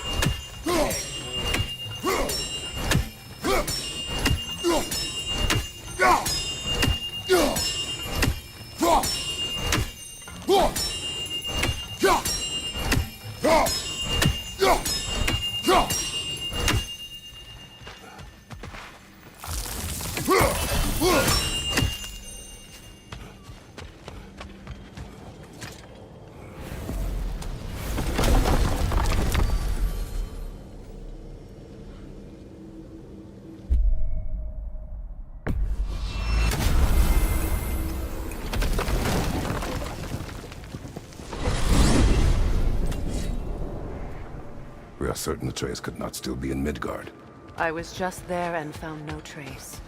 Speaker 12: We are certain Atreus could not still be in Midgard.
Speaker 14: I was just there and found no trace.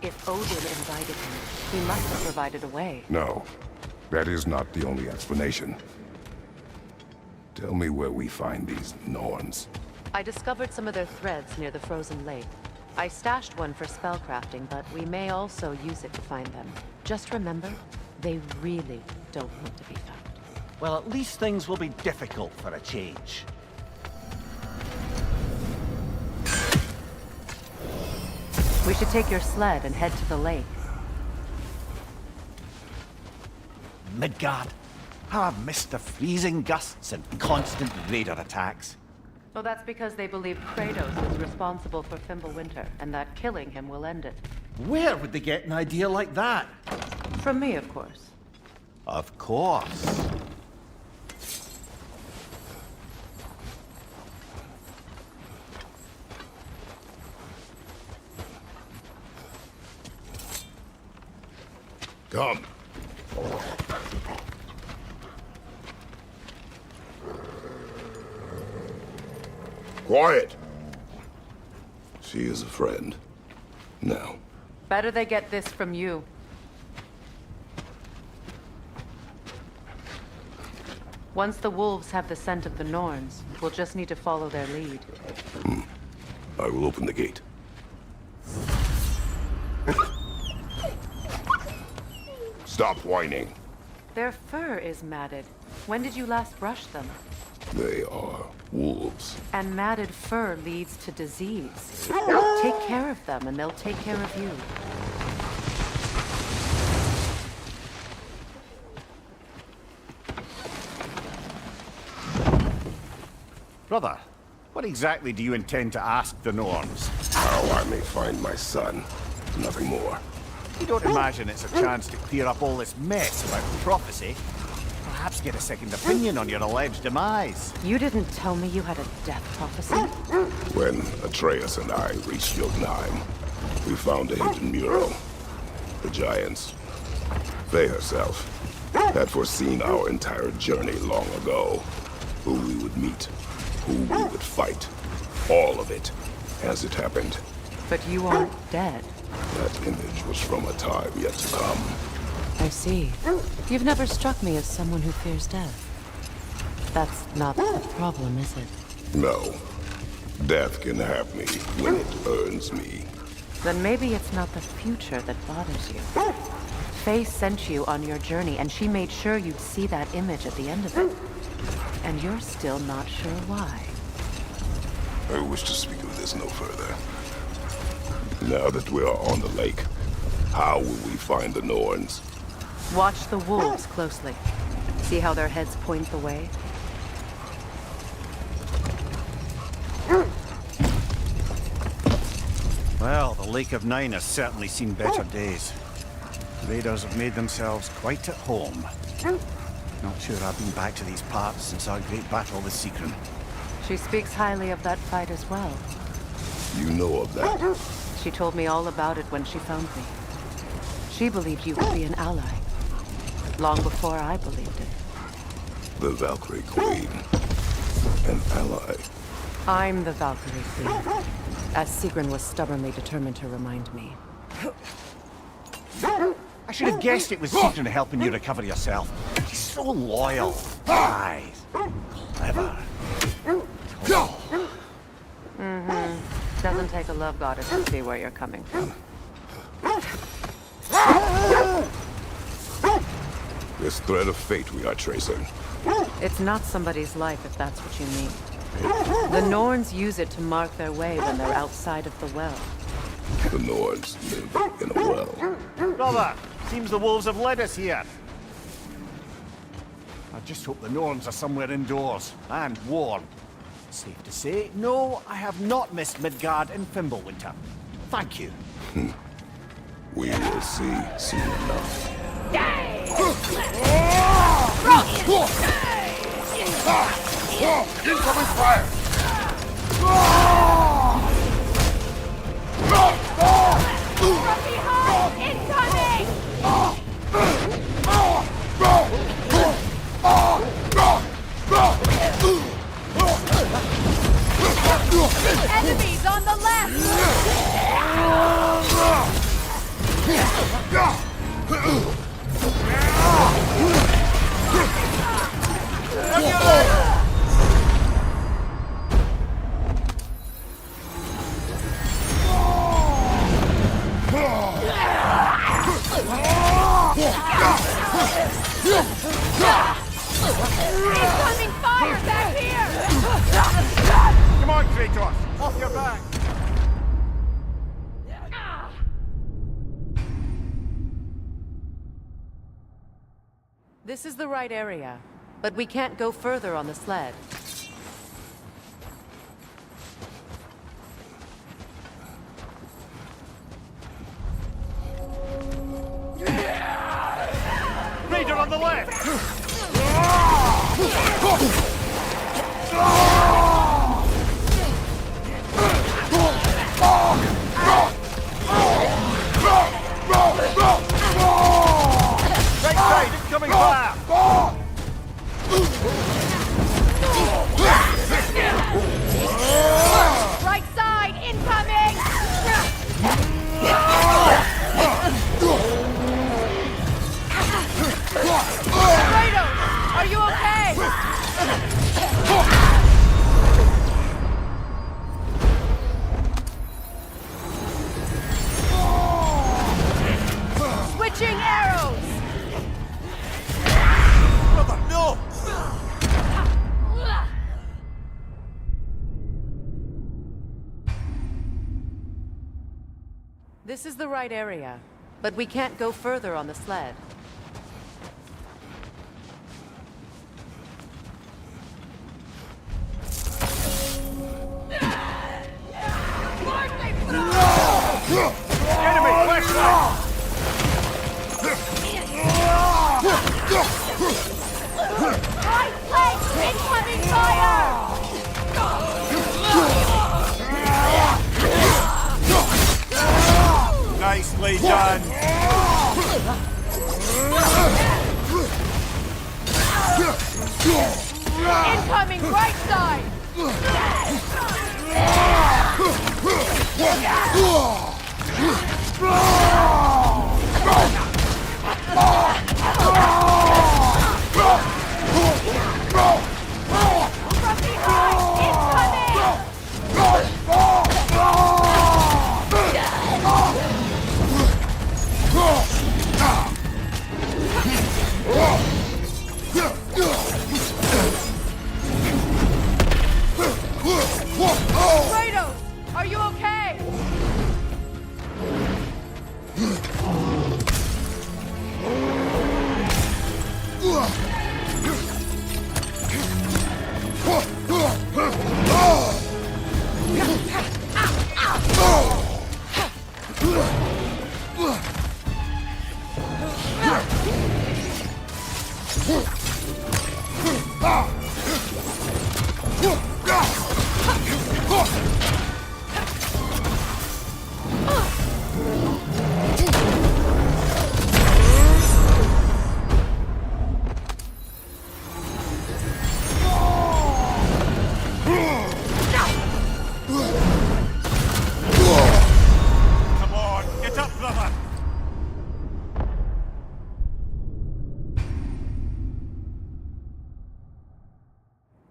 Speaker 14: If Odin invited him, he must have provided a way.
Speaker 12: No, that is not the only explanation. Tell me where we find these Norns.
Speaker 14: I discovered some of their threads near the frozen lake. I stashed one for spellcrafting, but we may also use it to find them. Just remember, they really don't want to be found.
Speaker 18: Well, at least things will be difficult for a change.
Speaker 14: We should take your sled and head to the lake.
Speaker 18: Midgard. How I've missed the freezing gusts and constant raider attacks.
Speaker 14: Well, that's because they believe Kratos is responsible for Fimbulwinter, and that killing him will end it.
Speaker 18: Where would they get an idea like that?
Speaker 14: From me, of course.
Speaker 18: Of course.
Speaker 12: Come. Quiet. She is a friend. Now.
Speaker 14: Better they get this from you. Once the wolves have the scent of the Norns, we'll just need to follow their lead.
Speaker 12: I will open the gate. Stop whining.
Speaker 14: Their fur is matted. When did you last brush them?
Speaker 12: They are wolves.
Speaker 14: And matted fur leads to disease. Take care of them, and they'll take care of you.
Speaker 18: Brother, what exactly do you intend to ask the Norns?
Speaker 12: How I may find my son. Nothing more.
Speaker 18: You don't imagine it's a chance to clear up all this mess about prophecy? Perhaps get a second opinion on your alleged demise.
Speaker 14: You didn't tell me you had a death prophecy?
Speaker 12: When Atreus and I reached Jotunheim, we found a hidden mural. The giants, Faye herself, had foreseen our entire journey long ago. Who we would meet, who we would fight. All of it, as it happened.
Speaker 14: But you aren't dead.
Speaker 12: That image was from a time yet to come.
Speaker 14: I see. You've never struck me as someone who fears death. That's not the problem, is it?
Speaker 12: No. Death can have me when it earns me.
Speaker 14: Then maybe it's not the future that bothers you. Faye sent you on your journey, and she made sure you'd see that image at the end of it. And you're still not sure why.
Speaker 12: I wish to speak of this no further. Now that we are on the lake, how will we find the Norns?
Speaker 14: Watch the wolves closely. See how their heads point the way?
Speaker 18: Well, the Lake of Nine has certainly seen better days. Raiders have made themselves quite at home. Not sure I've been back to these parts since our great battle with Seekron.
Speaker 14: She speaks highly of that fight as well.
Speaker 12: You know of that?
Speaker 14: She told me all about it when she found me. She believed you would be an ally. Long before I believed it.
Speaker 12: The Valkyrie Queen. An ally.
Speaker 14: I'm the Valkyrie Queen. As Seekron was stubbornly determined to remind me.
Speaker 18: I should have guessed it was Seekron helping you recover yourself. She's so loyal. Aye. Clever.
Speaker 14: Doesn't take a love goddess to see where you're coming from.
Speaker 12: This thread of fate we are tracing.
Speaker 14: It's not somebody's life, if that's what you mean. The Norns use it to mark their way when they're outside of the well.
Speaker 12: The Norns live in a well.
Speaker 18: Brother, seems the wolves have led us here. I just hope the Norns are somewhere indoors and warm. Safe to say, no, I have not missed Midgard and Fimbulwinter. Thank you.
Speaker 12: We will see soon enough.
Speaker 16: Incoming fire!
Speaker 19: From behind! Incoming! Enemies on the left! Incoming fire back here!
Speaker 18: Come on, Kratos! Off your back!
Speaker 14: This is the right area, but we can't go further on the sled.
Speaker 18: Raider on the left! Right side, incoming fire!
Speaker 19: Right side, incoming! Kratos, are you okay? Switching arrows!
Speaker 18: Brother, no!
Speaker 14: This is the right area, but we can't go further on the sled.
Speaker 18: Enemy, flashlight!
Speaker 19: Right flank, incoming fire!
Speaker 18: Nicely done!
Speaker 19: Incoming right side!
Speaker 18: Come on, get up, brother!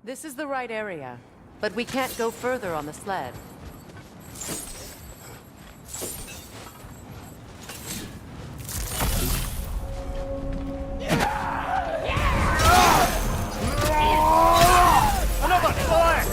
Speaker 14: This is the right area, but we can't go further on the sled.
Speaker 18: Another fire!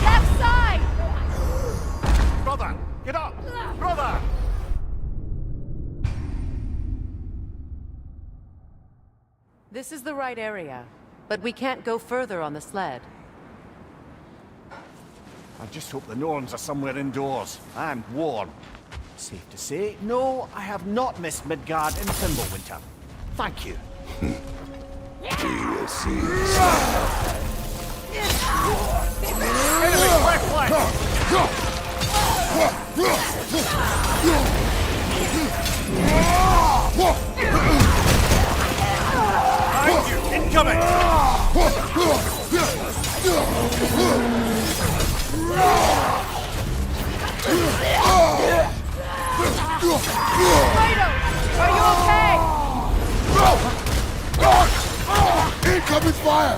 Speaker 19: Left side!
Speaker 18: Brother, get up! Brother!
Speaker 14: This is the right area, but we can't go further on the sled.
Speaker 18: I just hope the Norns are somewhere indoors. I'm warm. Safe to say, no, I have not missed Midgard in Fimbulwinter. Thank you.
Speaker 12: We will see.
Speaker 18: Enemy left flank! Behind you! Incoming!
Speaker 19: Kratos, are you okay?
Speaker 3: Incoming fire!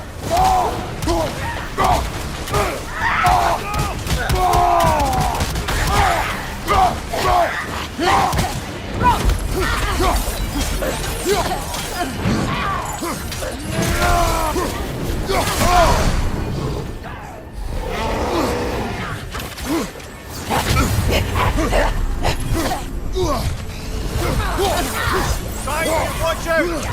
Speaker 18: Simon, watch out!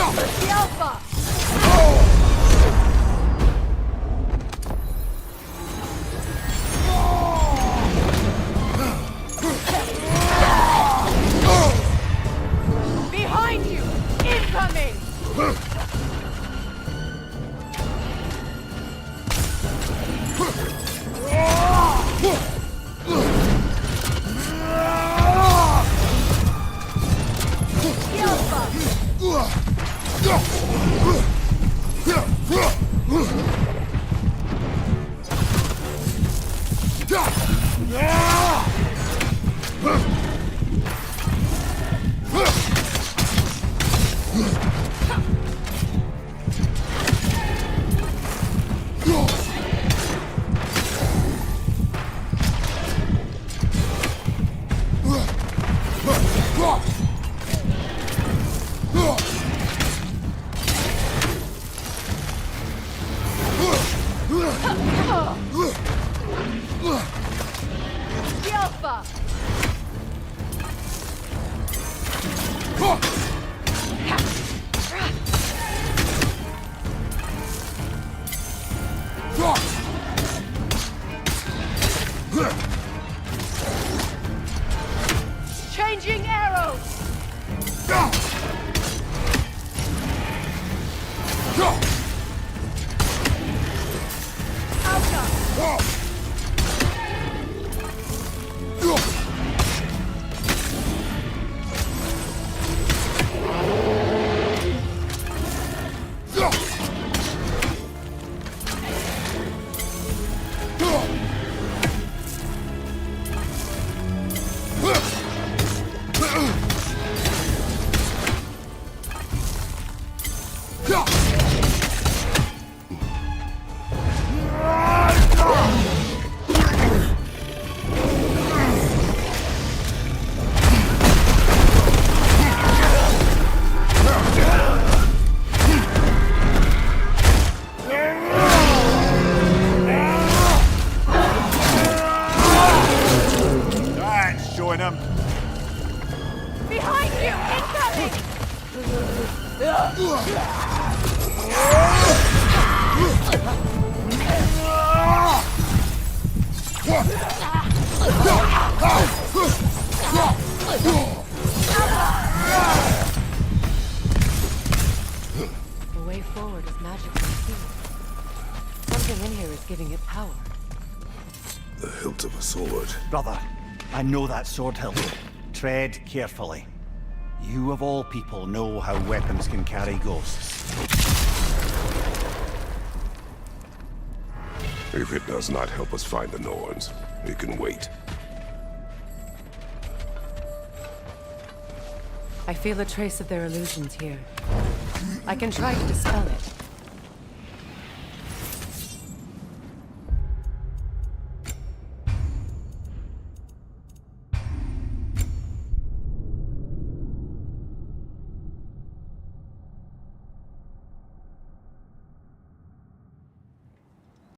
Speaker 19: The Alpha! Behind you! Incoming! The Alpha! The Alpha!
Speaker 14: is giving it power.
Speaker 12: The hilt of a sword.
Speaker 18: Brother, I know that sword hilt. Tread carefully. You of all people know how weapons can carry ghosts.
Speaker 12: If it does not help us find the Norns, it can wait.
Speaker 14: I feel a trace of their illusions here. I can try to dispel it.